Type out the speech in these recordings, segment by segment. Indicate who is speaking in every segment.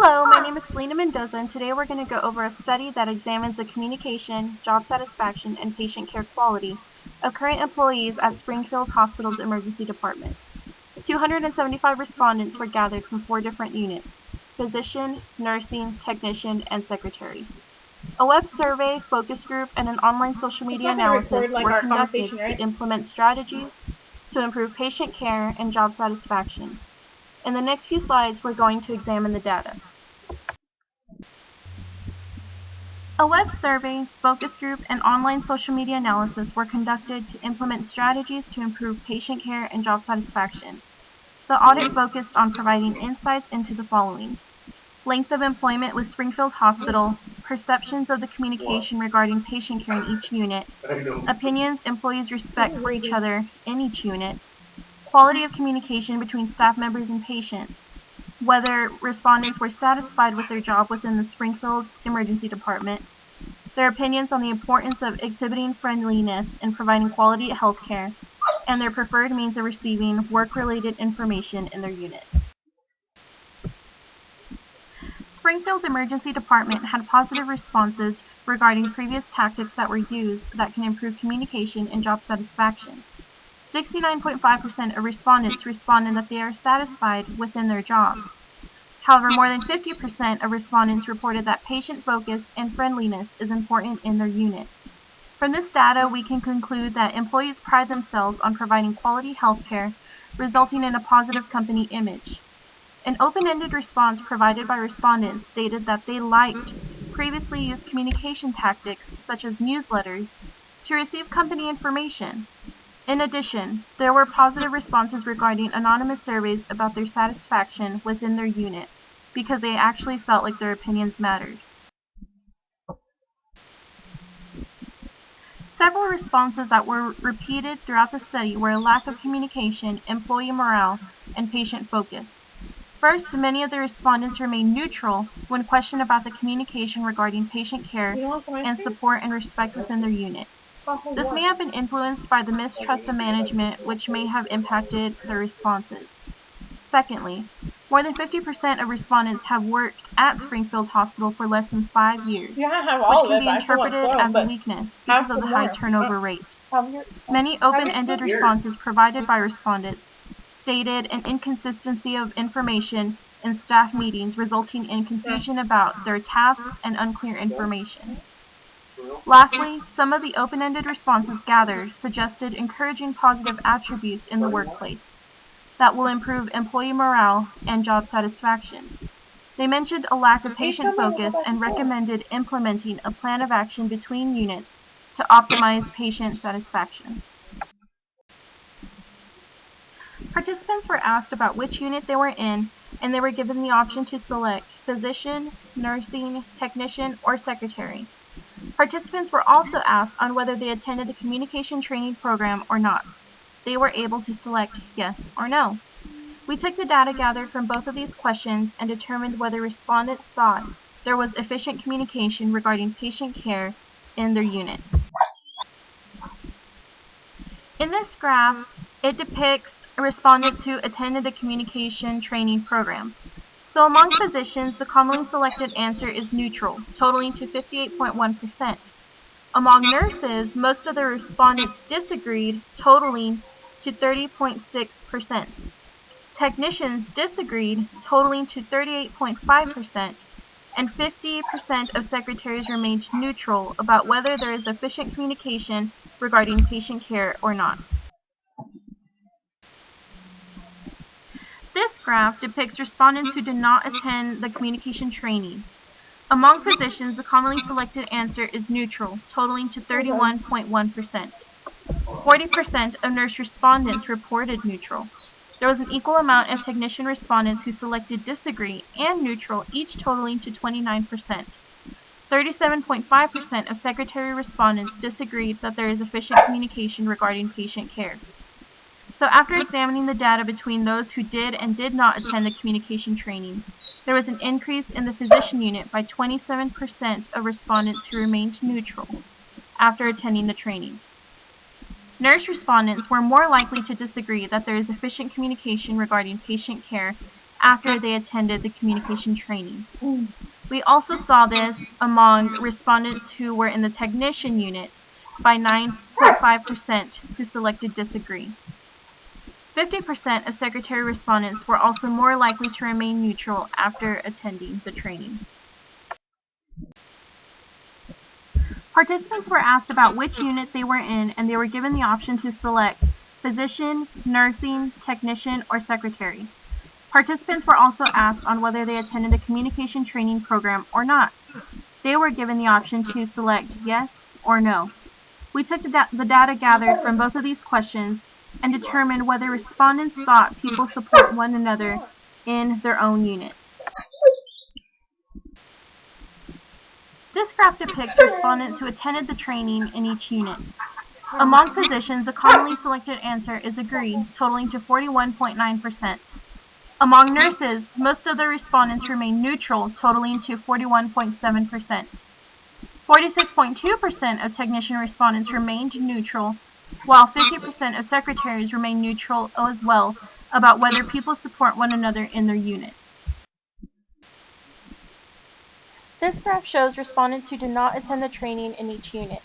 Speaker 1: Hello, my name is Selena Mendoza, and today we're going to go over a study that examines the communication, job satisfaction, and patient care quality of current employees at Springfield Hospital's emergency department. 275 respondents were gathered from 4 different units: physician, nursing, technician, and secretary. A web survey, focus group, and an online social media analysis were conducted to implement strategies to improve patient care and job satisfaction. In the next few slides, we're going to examine the data. A web survey, focus group, and online social media analysis were conducted to implement strategies to improve patient care and job satisfaction. The audit focused on providing insights into the following: length of employment with Springfield Hospital, perceptions of the communication regarding patient care in each unit, opinions employees respect for each other in each unit, quality of communication between staff members and patients, whether respondents were satisfied with their job within the Springfield Emergency Department, their opinions on the importance of exhibiting friendliness in providing quality health care, and their preferred means of receiving work-related information in their unit. Springfield's Emergency Department had positive responses regarding previous tactics that were used that can improve communication and job satisfaction. 69.5% of respondents responded that they are satisfied within their job. However, more than 50% of respondents reported that patient focus and friendliness is important in their unit. From this data, we can conclude that employees pride themselves on providing quality health care, resulting in a positive company image. An open-ended response provided by respondents stated that they liked previously used communication tactics, such as newsletters, to receive company information. In addition, there were positive responses regarding anonymous surveys about their satisfaction within their unit because they actually felt like their opinions mattered. Several responses that were repeated throughout the study were a lack of communication, employee morale, and patient focus. First, many of the respondents remained neutral when questioned about the communication regarding patient care and support and respect within their unit. This may have been influenced by the mistrust of management, which may have impacted their responses. Secondly, more than 50% of respondents have worked at Springfield Hospital for less than 5 years, which can be interpreted as a weakness because of the high turnover rate. Many open-ended responses provided by respondents stated an inconsistency of information in staff meetings, resulting in confusion about their tasks and unclear information. Lastly, some of the open-ended responses gathered suggested encouraging positive attributes in the workplace that will improve employee morale and job satisfaction. They mentioned a lack of patient focus and recommended implementing a plan of action between units to optimize patient satisfaction. Participants were asked about which unit they were in, and they were given the option to select physician, nursing, technician, or secretary. Participants were also asked on whether they attended a communication training program or not. They were able to select yes or no. We took the data gathered from both of these questions and determined whether respondents thought there was efficient communication regarding patient care in their unit. In this graph, it depicts respondents who attended the communication training program. So among physicians, the commonly selected answer is neutral, totaling to 58.1%. Among nurses, most of the respondents disagreed, totaling to 30.6%. Technicians disagreed, totaling to 38.5%, and 50% of secretaries remained neutral about whether there is efficient communication regarding patient care or not. This graph depicts respondents who did not attend the communication training. Among physicians, the commonly selected answer is neutral, totaling to 31.1%. 40% of nurse respondents reported neutral. There was an equal amount of technician respondents who selected disagree and neutral, each totaling to 29%. 37.5% of secretary respondents disagreed that there is efficient communication regarding patient care. So after examining the data between those who did and did not attend the communication training, there was an increase in the physician unit by 27% of respondents who remained neutral after attending the training. Nurse respondents were more likely to disagree that there is efficient communication regarding patient care after they attended the communication training. We also saw this among respondents who were in the technician unit by 9.5% who selected disagree. 50% of secretary respondents were also more likely to remain neutral after attending the training. Participants were asked about which unit they were in, and they were given the option to select physician, nursing, technician, or secretary. Participants were also asked on whether they attended the communication training program or not. They were given the option to select yes or no. We took the data gathered from both of these questions and determined whether respondents thought people support one another in their own unit. This graph depicts respondents who attended the training in each unit. Among physicians, the commonly selected answer is agree, totaling to 41.9%. Among nurses, most of the respondents remain neutral, totaling to 41.7%. 46.2% of technician respondents remained neutral, while 50% of secretaries remain neutral as well about whether people support one another in their unit. This graph shows respondents who did not attend the training in each unit.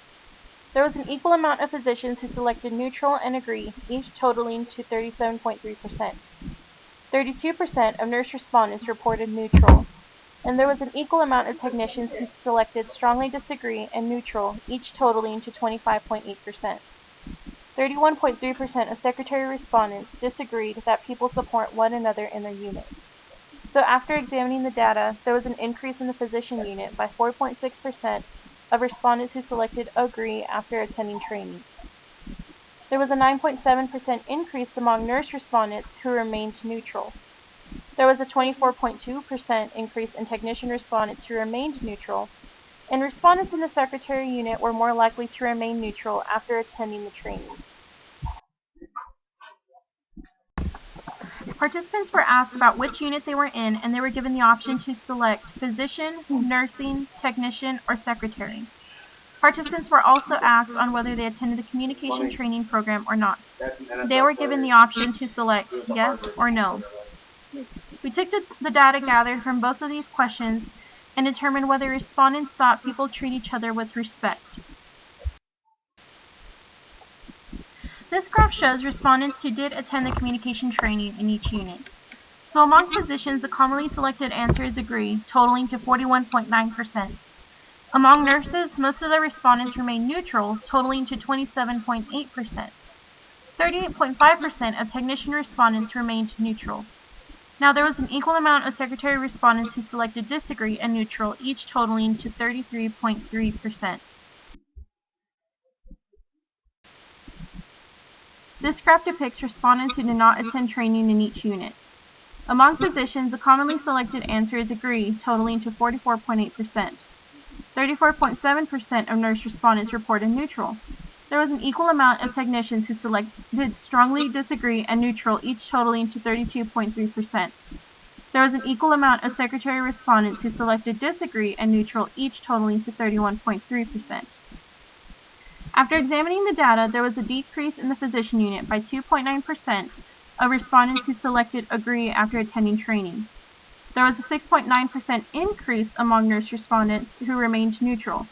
Speaker 1: There was an equal amount of physicians who selected neutral and agree, each totaling to 37.3%. 32% of nurse respondents reported neutral, and there was an equal amount of technicians who selected strongly disagree and neutral, each totaling to 25.8%. 31.3% of secretary respondents disagreed that people support one another in their unit. So after examining the data, there was an increase in the physician unit by 4.6% of respondents who selected agree after attending training. There was a 9.7% increase among nurse respondents who remained neutral. There was a 24.2% increase in technician respondents who remained neutral, and respondents in the secretary unit were more likely to remain neutral after attending the training. Participants were asked about which unit they were in, and they were given the option to select physician, nursing, technician, or secretary. Participants were also asked on whether they attended the communication training program or not. They were given the option to select yes or no. We took the data gathered from both of these questions and determined whether respondents thought people treat each other with respect. This graph shows respondents who did attend the communication training in each unit. So among physicians, the commonly selected answer is agree, totaling to 41.9%. Among nurses, most of the respondents remained neutral, totaling to 27.8%. 38.5% of technician respondents remained neutral. Now there was an equal amount of secretary respondents who selected disagree and neutral, each totaling to 33.3%. This graph depicts respondents who did not attend training in each unit. Among physicians, the commonly selected answer is agree, totaling to 44.8%. 34.7% of nurse respondents reported neutral. There was an equal amount of technicians who selected strongly disagree and neutral, each totaling to 32.3%. There was an equal amount of secretary respondents who selected disagree and neutral, each totaling to 31.3%. After examining the data, there was a decrease in the physician unit by 2.9% of respondents who selected agree after attending training. There was a 6.9% increase among nurse respondents who remained neutral.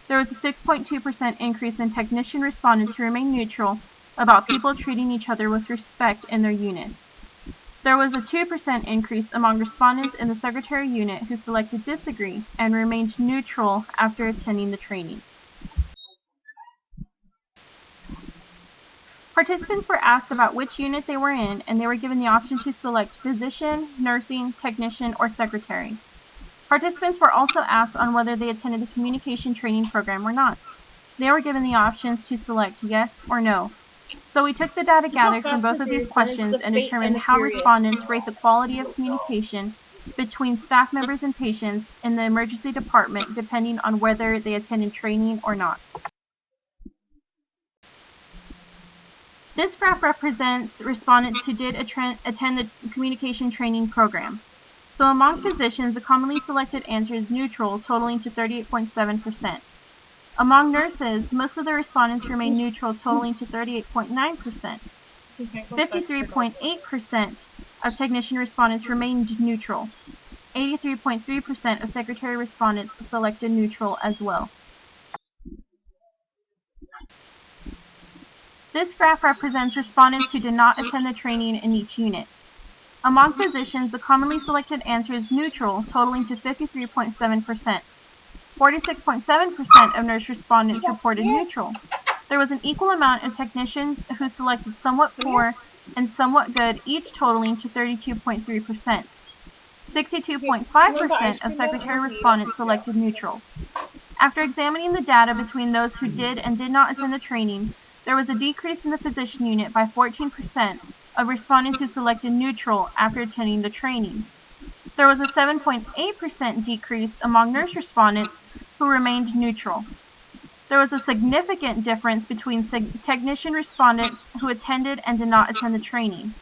Speaker 1: There was a 6.2% increase in technician respondents who remained neutral about people treating each other with respect in their unit. There was a 2% increase among respondents in the secretary unit who selected disagree and remained neutral after attending the training. Participants were asked about which unit they were in, and they were given the option to select physician, nursing, technician, or secretary. Participants were also asked on whether they attended the communication training program or not. They were given the options to select yes or no. So we took the data gathered from both of these questions and determined how respondents rate the quality of communication between staff members and patients in the emergency department depending on whether they attended training or not. This graph represents respondents who did attend the communication training program. So among physicians, the commonly selected answer is neutral, totaling to 38.7%. Among nurses, most of the respondents remain neutral, totaling to 38.9%. 53.8% of technician respondents remained neutral. 83.3% of secretary respondents selected neutral as well. This graph represents respondents who did not attend the training in each unit. Among physicians, the commonly selected answer is neutral, totaling to 53.7%. 46.7% of nurse respondents reported neutral. There was an equal amount of technicians who selected somewhat poor and somewhat good, each totaling to 32.3%. 62.5% of secretary respondents selected neutral. After examining the data between those who did and did not attend the training, there was a decrease in the physician unit by 14% of respondents who selected neutral after attending the training. There was a 7.8% decrease among nurse respondents who remained neutral. There was a significant difference between technician respondents who attended and did not attend the training.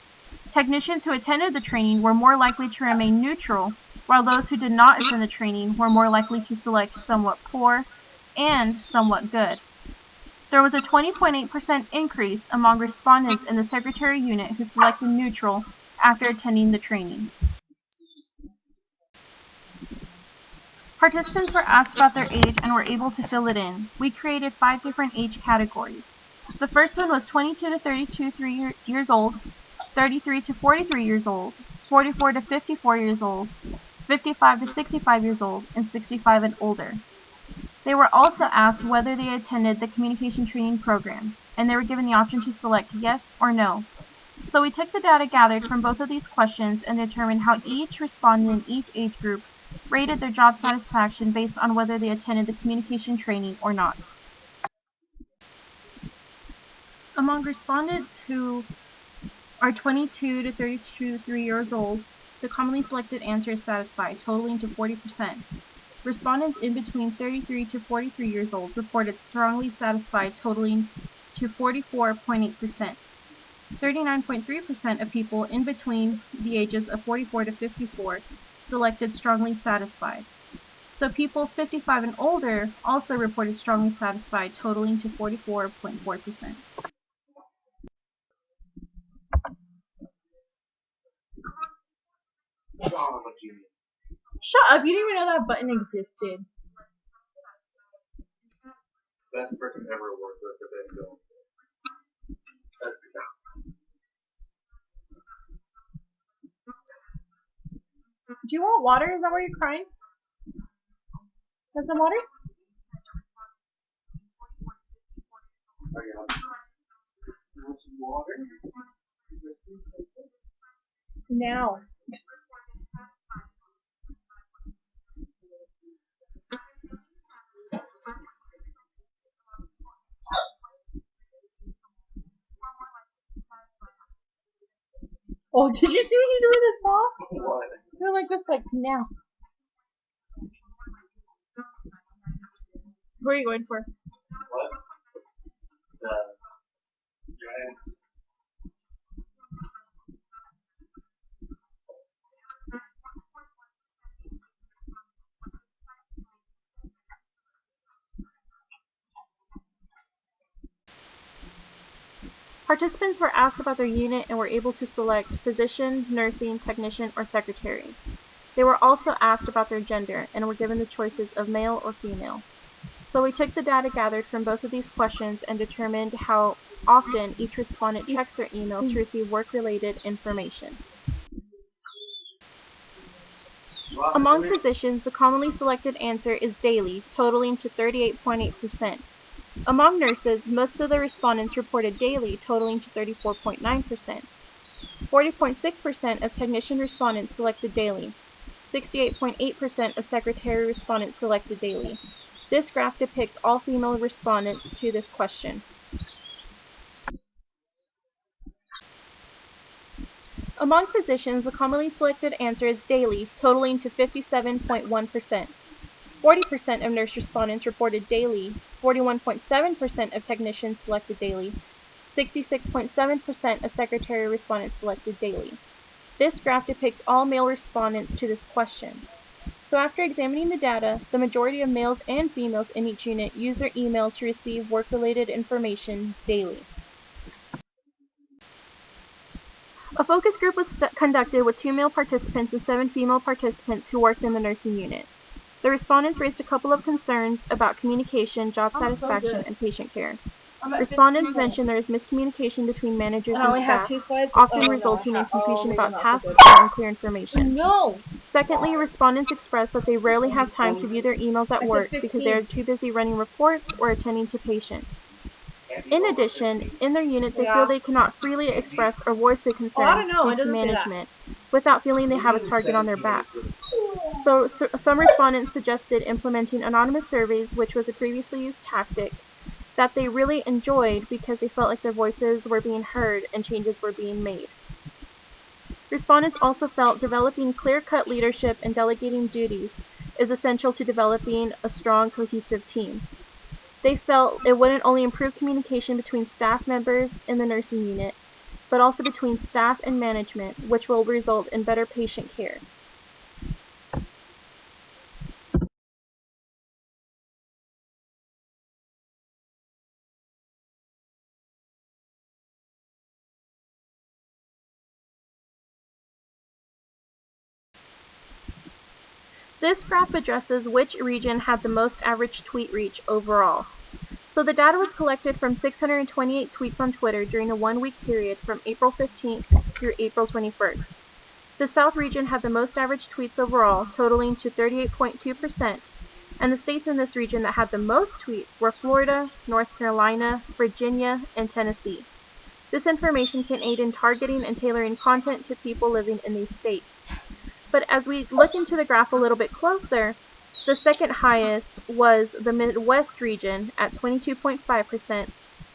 Speaker 1: Technicians who attended the training were more likely to remain neutral, while those who did not attend the training were more likely to select somewhat poor and somewhat good. There was a 20.8% increase among respondents in the secretary unit who selected neutral after attending the training. Participants were asked about their age and were able to fill it in. We created 5 different age categories. The first one was 22 to 32 years old, 33 to 43 years old, 44 to 54 years old, 55 to 65 years old, and 65 and older. They were also asked whether they attended the communication training program, and they were given the option to select yes or no. So we took the data gathered from both of these questions and determined how each respondent in each age group rated their job satisfaction based on whether they attended the communication training or not. Among respondents who are 22 to 33 years old, the commonly selected answer is satisfied, totaling to 40%. Respondents in between 33 to 43 years old reported strongly satisfied, totaling to 44.8%. 39.3% of people in between the ages of 44 to 54 selected strongly satisfied. So people 55 and older also reported strongly satisfied, totaling to 44.4%.
Speaker 2: Shut up, you didn't even know that button existed.
Speaker 3: Best person ever worked with the video. That's
Speaker 2: Do you want water? Is that why you're crying? Want some water?
Speaker 3: Want some water?
Speaker 2: Now. Oh, did you see what he did with his paw?
Speaker 3: What?
Speaker 2: They're like this, like, now. What are you going for?
Speaker 3: What? The giant.
Speaker 1: Participants were asked about their unit and were able to select physician, nursing, technician, or secretary. They were also asked about their gender and were given the choices of male or female. So we took the data gathered from both of these questions and determined how often each respondent checks their email to receive work-related information. Among physicians, the commonly selected answer is daily, totaling to 38.8%. Among nurses, most of the respondents reported daily, totaling to 34.9%. 40.6% of technician respondents selected daily. 68.8% of secretary respondents selected daily. This graph depicts all female respondents to this question. Among physicians, the commonly selected answer is daily, totaling to 57.1%. 40% of nurse respondents reported daily, 41.7% of technicians selected daily, 66.7% of secretary respondents selected daily. This graph depicts all male respondents to this question. So after examining the data, the majority of males and females in each unit use their email to receive work-related information daily. A focus group was conducted with 2 male participants and 7 female participants who worked in the nursing unit. The respondents raised a couple of concerns about communication, job satisfaction, and patient care. Respondents mentioned there is miscommunication between managers and staff, often resulting in confusion about tasks and unclear information.
Speaker 2: No!
Speaker 1: Secondly, respondents expressed that they rarely have time to view their emails at work because they are too busy running reports or attending to patients. In addition, in their unit, they feel they cannot freely express or voice their concerns due to management without feeling they have a target on their back. So some respondents suggested implementing anonymous surveys, which was a previously used tactic that they really enjoyed because they felt like their voices were being heard and changes were being made. Respondents also felt developing clear-cut leadership and delegating duties is essential to developing a strong, cohesive team. They felt it wouldn't only improve communication between staff members in the nursing unit, but also between staff and management, which will result in better patient care. This graph addresses which region had the most average tweet reach overall. So the data was collected from 628 tweets on Twitter during a 1-week period from April 15th through April 21st. The South region had the most average tweets overall, totaling to 38.2%, and the states in this region that had the most tweets were Florida, North Carolina, Virginia, and Tennessee. This information can aid in targeting and tailoring content to people living in these states. But as we look into the graph a little bit closer, the second highest was the Midwest region at 22.5%,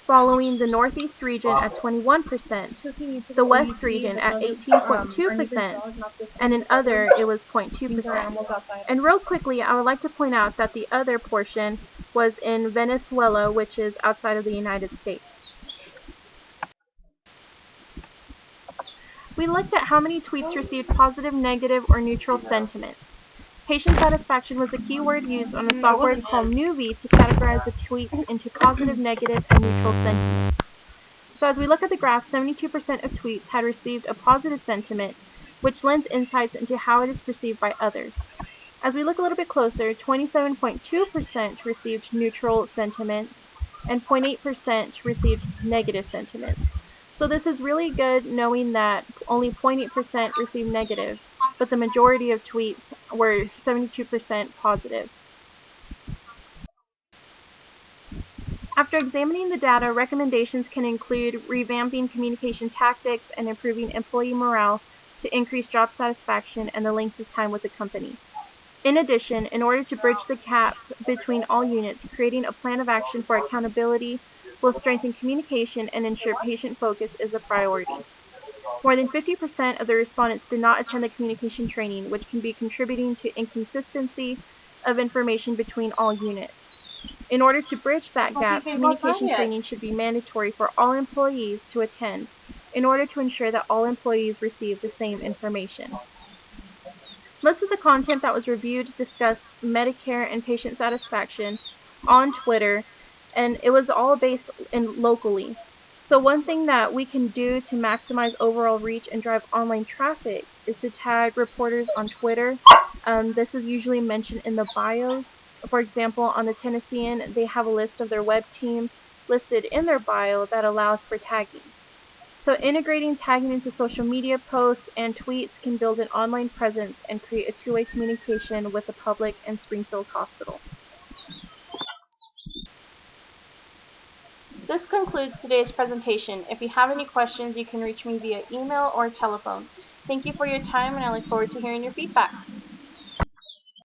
Speaker 1: following the Northeast region at 21%, the West region at 18.2%, and in other it was 0.2%. And real quickly, I would like to point out that the other portion was in Venezuela, which is outside of the United States. We looked at how many tweets received positive, negative, or neutral sentiment. Patient satisfaction was a keyword used on a software called Nuvi to categorize the tweets into positive, negative, and neutral sentiment. So as we look at the graph, 72% of tweets had received a positive sentiment, which lends insights into how it is perceived by others. As we look a little bit closer, 27.2% received neutral sentiment, and 0.8% received negative sentiment. So this is really good knowing that only 0.8% received negative, but the majority of tweets were 72% positive. After examining the data, recommendations can include revamping communication tactics and improving employee morale to increase job satisfaction and the length of time with the company. In addition, in order to bridge the gap between all units, creating a plan of action for accountability will strengthen communication and ensure patient focus is a priority. More than 50% of the respondents did not attend the communication training, which can be contributing to inconsistency of information between all units. In order to bridge that gap, communication training should be mandatory for all employees to attend in order to ensure that all employees receive the same information. Most of the content that was reviewed discussed Medicare and patient satisfaction on Twitter, and it was all based in locally. So one thing that we can do to maximize overall reach and drive online traffic is to tag reporters on Twitter. This is usually mentioned in the bios. For example, on the Tennessean, they have a list of their web team listed in their bio that allows for tagging. So integrating tagging into social media posts and tweets can build an online presence and create a two-way communication with the public and Springfield Hospital. This concludes today's presentation. If you have any questions, you can reach me via email or telephone. Thank you for your time, and I look forward to hearing your feedback.